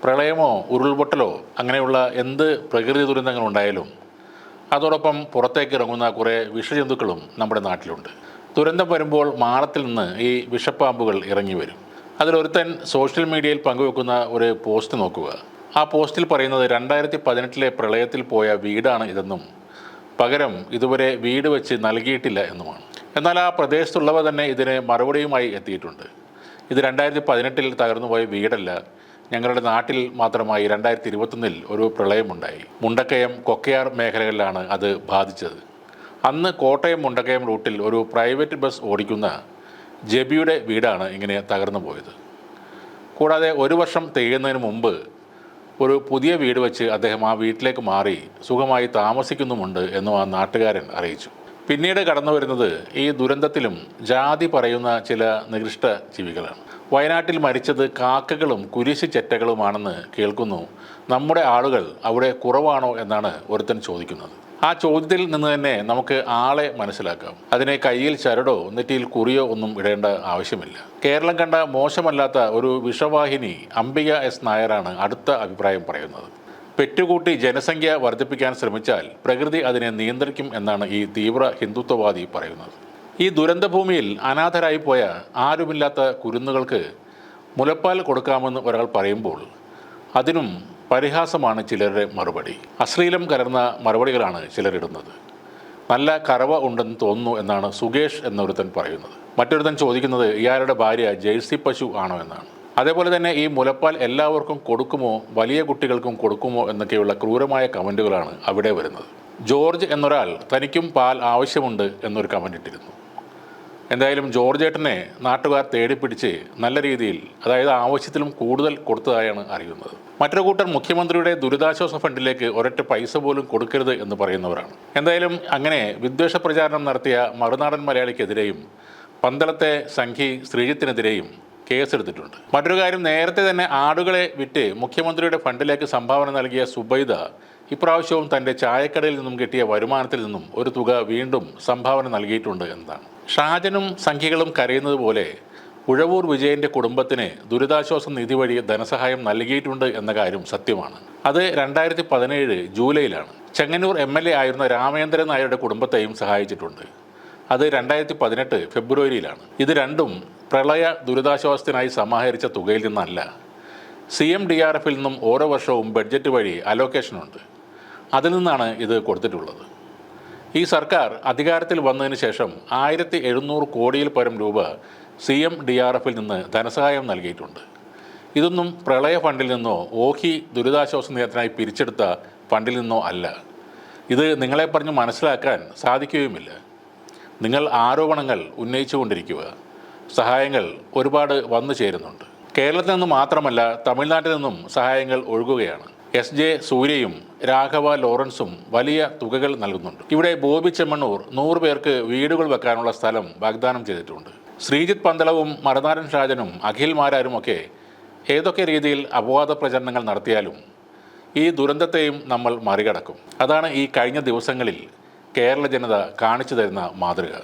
പ്രളയമോ ഉരുൾപൊട്ടലോ അങ്ങനെയുള്ള എന്ത് പ്രകൃതി ദുരന്തങ്ങളുണ്ടായാലും അതോടൊപ്പം പുറത്തേക്ക് ഇറങ്ങുന്ന കുറേ വിഷജന്തുക്കളും നമ്മുടെ നാട്ടിലുണ്ട്. ദുരന്തം വരുമ്പോൾ മാളത്തിൽ നിന്ന് ഈ വിഷപ്പാമ്പുകൾ ഇറങ്ങി വരും. അതിലൊരുത്തൻ സോഷ്യൽ മീഡിയയിൽ പങ്കുവെക്കുന്ന ഒരു പോസ്റ്റ് നോക്കുക. ആ പോസ്റ്റിൽ പറയുന്നത് 2018 പ്രളയത്തിൽ പോയ വീടാണ് ഇതെന്നും പകരം ഇതുവരെ വീട് വെച്ച് നൽകിയിട്ടില്ല എന്നുമാണ്. എന്നാൽ ആ പ്രദേശത്തുള്ളവ തന്നെ ഇതിന് മറുപടിയുമായി എത്തിയിട്ടുണ്ട്. ഇത് 2018 തകർന്നുപോയ വീടല്ല, ഞങ്ങളുടെ നാട്ടിൽ മാത്രമായി 2021 ഒരു പ്രളയമുണ്ടായി. മുണ്ടക്കയം കൊക്കയാർ മേഖലകളിലാണ് അത് ബാധിച്ചത്. അന്ന് കോട്ടയം മുണ്ടക്കയം റൂട്ടിൽ ഒരു പ്രൈവറ്റ് ബസ് ഓടിക്കുന്ന ജെബിയുടെ വീടാണ് ഇങ്ങനെ തകർന്നു പോയത്. കൂടാതെ 1 വർഷം തികയുന്നതിന് മുമ്പ് ഒരു പുതിയ വീട് വെച്ച് അദ്ദേഹം ആ വീട്ടിലേക്ക് മാറി സുഖമായി താമസിക്കുന്നുമുണ്ട് എന്നും ആ നാട്ടുകാരൻ അറിയിച്ചു. പിന്നീട് കടന്നു വരുന്നത് ഈ ദുരന്തത്തിലും ജാതി പറയുന്ന ചില നികൃഷ്ട ജീവികളാണ്. വയനാട്ടിൽ മരിച്ചത് കാക്കകളും കുരിശ് ചെറ്റകളുമാണെന്ന് കേൾക്കുന്നു. നമ്മുടെ ആളുകൾ അവിടെ കുറവാണോ എന്നാണ് ഒരുത്തൻ ചോദിക്കുന്നത്. ആ ചോദ്യത്തിൽ നിന്ന് തന്നെ നമുക്ക് ആളെ മനസ്സിലാക്കാം. അതിനെ കയ്യിൽ ചരടോ നെറ്റിയിൽ കുറിയോ ഒന്നും ഇടേണ്ട ആവശ്യമില്ല. കേരളം കണ്ട മോശമല്ലാത്ത ഒരു വിഷവാഹിനി അംബിക എസ് നായരാണ് അടുത്ത അഭിപ്രായം പറയുന്നത്. പെറ്റുകൂട്ടി ജനസംഖ്യ വർദ്ധിപ്പിക്കാൻ ശ്രമിച്ചാൽ പ്രകൃതി അതിനെ നിയന്ത്രിക്കും എന്നാണ് ഈ തീവ്ര ഹിന്ദുത്വവാദി പറയുന്നത്. ഈ ദുരന്തഭൂമിയിൽ അനാഥരായി പോയ ആരുമില്ലാത്ത കുരുന്നുകൾക്ക് മുലപ്പാൽ കൊടുക്കാമെന്ന് ഒരാൾ പറയുമ്പോൾ അതിനും പരിഹാസമാണ് ചിലരുടെ മറുപടി. അശ്ലീലം കലർന്ന മറുപടികളാണ് ചിലരിടുന്നത്. നല്ല കറവ ഉണ്ടെന്ന് തോന്നുന്നു എന്നാണ് സുകേഷ് എന്നൊരുത്തൻ പറയുന്നത്. മറ്റൊരുത്തൻ ചോദിക്കുന്നത് ഇയാളുടെ ഭാര്യ ജേഴ്സി പശു ആണോ എന്നാണ്. അതേപോലെ തന്നെ ഈ മുലപ്പാൽ എല്ലാവർക്കും കൊടുക്കുമോ, വലിയ കുട്ടികൾക്കും കൊടുക്കുമോ എന്നൊക്കെയുള്ള ക്രൂരമായ കമൻറ്റുകളാണ് അവിടെ വരുന്നത്. ജോർജ് എന്നൊരാൾ തനിക്കും പാൽ ആവശ്യമുണ്ട് എന്നൊരു കമൻ്റ് ഇട്ടിരുന്നു. എന്തായാലും ജോർജ് ഏട്ടനെ നാട്ടുകാർ തേടിപ്പിടിച്ച് നല്ല രീതിയിൽ, അതായത് ആവശ്യത്തിലും കൂടുതൽ കൊടുത്തതായാണ് അറിയുന്നത്. മറ്റൊരു കൂട്ടർ മുഖ്യമന്ത്രിയുടെ ദുരിതാശ്വാസ ഫണ്ടിലേക്ക് ഒരൊറ്റ പൈസ പോലും കൊടുക്കരുത് എന്ന് പറയുന്നവരാണ്. എന്തായാലും അങ്ങനെ വിദ്വേഷ പ്രചാരണം നടത്തിയ മറുനാടൻ മലയാളിക്കെതിരെയും പന്തളത്തെ സംഘി ശ്രീജിത്തിനെതിരെയും കേസെടുത്തിട്ടുണ്ട്. മറ്റൊരു കാര്യം, നേരത്തെ തന്നെ ആടുകളെ വിറ്റ് മുഖ്യമന്ത്രിയുടെ ഫണ്ടിലേക്ക് സംഭാവന നൽകിയ സുബൈദ ഇപ്രാവശ്യവും തൻ്റെ ചായക്കടയിൽ നിന്നും കിട്ടിയ വരുമാനത്തിൽ നിന്നും ഒരു തുക വീണ്ടും സംഭാവന നൽകിയിട്ടുണ്ട് എന്നതാണ്. ഷാജനും സംഖ്യകളും കരയുന്നത് പോലെ ഉഴവൂർ വിജയൻ്റെ കുടുംബത്തിന് ദുരിതാശ്വാസ നിധി വഴി ധനസഹായം നൽകിയിട്ടുണ്ട് എന്ന കാര്യം സത്യമാണ്. അത് 2017 ജൂലൈയിലാണ്. ചെങ്ങന്നൂർ MLA ആയിരുന്ന രാമേന്ദ്രൻ നായരുടെ കുടുംബത്തെയും സഹായിച്ചിട്ടുണ്ട്. അത് 2018 ഫെബ്രുവരിയിലാണ്. ഇത് രണ്ടും പ്രളയ ദുരിതാശ്വാസത്തിനായി സമാഹരിച്ച തുകയിൽ നിന്നല്ല. CMDRFിൽ നിന്നും ഓരോ വർഷവും ബഡ്ജറ്റ് വഴി അലോക്കേഷനുണ്ട്. അതിൽ നിന്നാണ് ഇത് കൊടുത്തിട്ടുള്ളത്. ഈ സർക്കാർ അധികാരത്തിൽ വന്നതിന് ശേഷം 1700 കോടിയിൽ പരം രൂപ CMDRFിൽ നിന്ന് ധനസഹായം നൽകിയിട്ടുണ്ട്. ഇതൊന്നും പ്രളയ ഫണ്ടിൽ നിന്നോ ഓഖി ദുരിതാശ്വാസ നിയമത്തിനായി പിരിച്ചെടുത്ത ഫണ്ടിൽ നിന്നോ അല്ല. ഇത് നിങ്ങളെ പറഞ്ഞ് മനസ്സിലാക്കാൻ സാധിക്കുകയുമില്ല. നിങ്ങൾ ആരോപണങ്ങൾ ഉന്നയിച്ചുകൊണ്ടിരിക്കുക. സഹായങ്ങൾ ഒരുപാട് വന്നു ചേരുന്നുണ്ട്. കേരളത്തിൽ നിന്ന് മാത്രമല്ല, തമിഴ്നാട്ടിൽ നിന്നും സഹായങ്ങൾ ഒഴുകുകയാണ്. SJ സൂര്യയും രാഘവ ലോറൻസും വലിയ തുകകൾ നൽകുന്നുണ്ട്. ഇവിടെ ബോബി ചെമ്മണ്ണൂർ 100 പേർക്ക് വീടുകൾ വെക്കാനുള്ള സ്ഥലം വാഗ്ദാനം ചെയ്തിട്ടുണ്ട്. ശ്രീജിത്ത് പന്തളവും മറുനാടൻ ഷാജനും അഖിൽ മാരാരുമൊക്കെ ഏതൊക്കെ രീതിയിൽ അപവാദ പ്രചരണങ്ങൾ നടത്തിയാലും ഈ ദുരന്തത്തെയും നമ്മൾ മറികടക്കും. അതാണ് ഈ കഴിഞ്ഞ ദിവസങ്ങളിൽ കേരള ജനത കാണിച്ചു തരുന്ന മാതൃക.